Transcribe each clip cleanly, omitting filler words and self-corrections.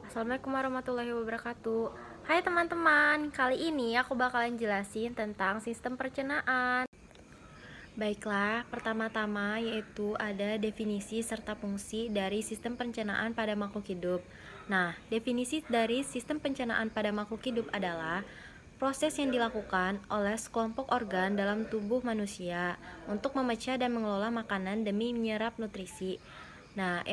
Assalamualaikum warahmatullahi wabarakatuh. Hai teman-teman, kali ini aku bakalan jelasin tentang sistem pencernaan. Baiklah, pertama-tama yaitu ada definisi serta fungsi dari sistem pencernaan pada makhluk hidup. Nah, definisi dari sistem pencernaan pada makhluk hidup adalah proses yang dilakukan oleh sekelompok organ dalam tubuh manusia untuk memecah dan mengelola makanan demi menyerap nutrisi. Nah,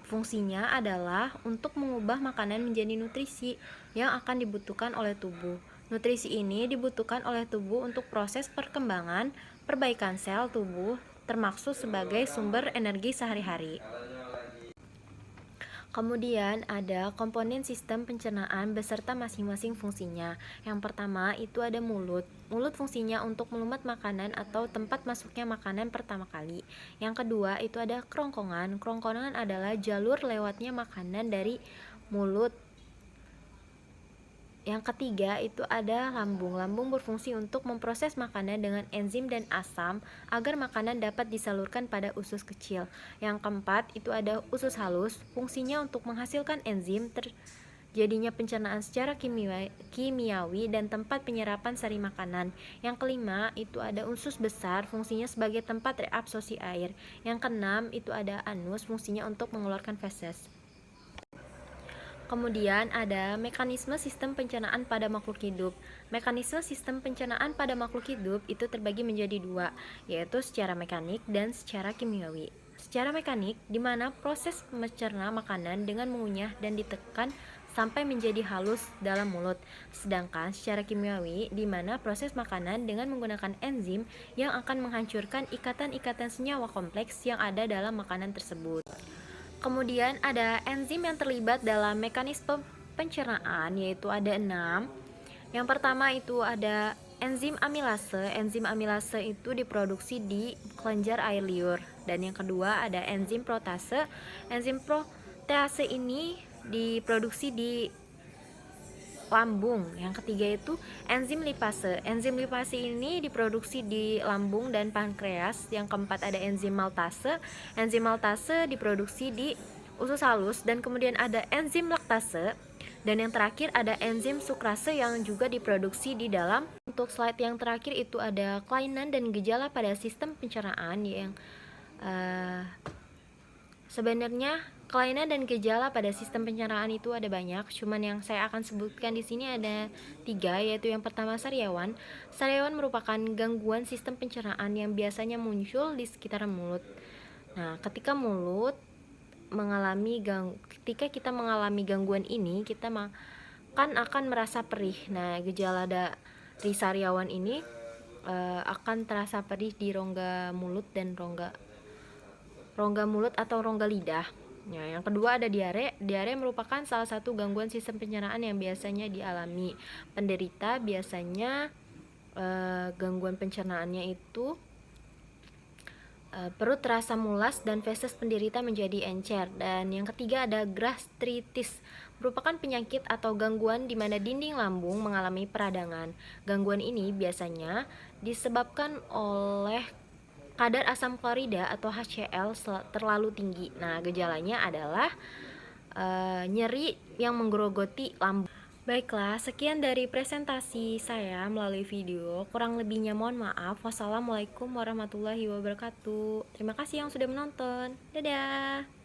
fungsinya adalah untuk mengubah makanan menjadi nutrisi yang akan dibutuhkan oleh tubuh. Nutrisi ini dibutuhkan oleh tubuh untuk proses perkembangan, perbaikan sel tubuh, termaksud sebagai sumber energi sehari-hari. Kemudian ada komponen sistem pencernaan beserta masing-masing fungsinya. Yang pertama itu ada mulut. Mulut fungsinya untuk melumat makanan atau tempat masuknya makanan pertama kali. Yang kedua itu ada kerongkongan. Kerongkongan adalah jalur lewatnya makanan dari mulut. Yang ketiga itu ada lambung. Lambung berfungsi untuk memproses makanan dengan enzim dan asam agar makanan dapat disalurkan pada usus kecil. Yang keempat itu ada usus halus. Fungsinya untuk menghasilkan enzim terjadinya pencernaan secara kimiawi dan tempat penyerapan sari makanan. Yang kelima itu ada usus besar. Fungsinya sebagai tempat reabsorpsi air. Yang keenam itu ada anus. Fungsinya untuk mengeluarkan feses. Kemudian ada mekanisme sistem pencernaan pada makhluk hidup. Mekanisme sistem pencernaan pada makhluk hidup itu terbagi menjadi dua, yaitu secara mekanik dan secara kimiawi. Secara mekanik, di mana proses mencerna makanan dengan mengunyah dan ditekan sampai menjadi halus dalam mulut. Sedangkan secara kimiawi, di mana proses makanan dengan menggunakan enzim yang akan menghancurkan ikatan-ikatan senyawa kompleks yang ada dalam makanan tersebut. Kemudian ada enzim yang terlibat dalam mekanisme pencernaan, yaitu ada 6. Yang pertama itu ada enzim amilase. Enzim amilase itu diproduksi di kelenjar air liur. Dan yang kedua ada enzim protase. Enzim protease ini diproduksi di lambung. Yang ketiga itu enzim lipase. Enzim lipase ini diproduksi di lambung dan pankreas. Yang keempat ada enzim maltase. Enzim maltase diproduksi di usus halus. Dan kemudian ada enzim laktase. Dan yang terakhir ada enzim sukrase yang juga diproduksi di dalam. Untuk slide yang terakhir itu ada kelainan dan gejala pada sistem pencernaan yang sebenarnya kelainan dan gejala pada sistem pencernaan itu ada banyak, cuman yang saya akan sebutkan di sini ada 3, yaitu yang pertama sariawan. Sariawan merupakan gangguan sistem pencernaan yang biasanya muncul di sekitar mulut. Nah, ketika kita mengalami gangguan ini, kita akan merasa perih. Nah, gejala dari sariawan ini akan terasa perih di rongga mulut dan rongga mulut atau rongga lidah. Nah, yang kedua ada diare. Diare merupakan salah satu gangguan sistem pencernaan yang biasanya dialami penderita. Biasanya gangguan pencernaannya itu perut terasa mulas dan feses penderita menjadi encer. Dan yang ketiga ada gastritis, merupakan penyakit atau gangguan di mana dinding lambung mengalami peradangan. Gangguan ini biasanya disebabkan oleh kadar asam klorida atau HCl terlalu tinggi. Nah, gejalanya adalah nyeri yang menggerogoti lambung. Baiklah, sekian dari presentasi saya melalui video. Kurang lebihnya mohon maaf. Wassalamualaikum warahmatullahi wabarakatuh. Terima kasih yang sudah menonton. Dadah.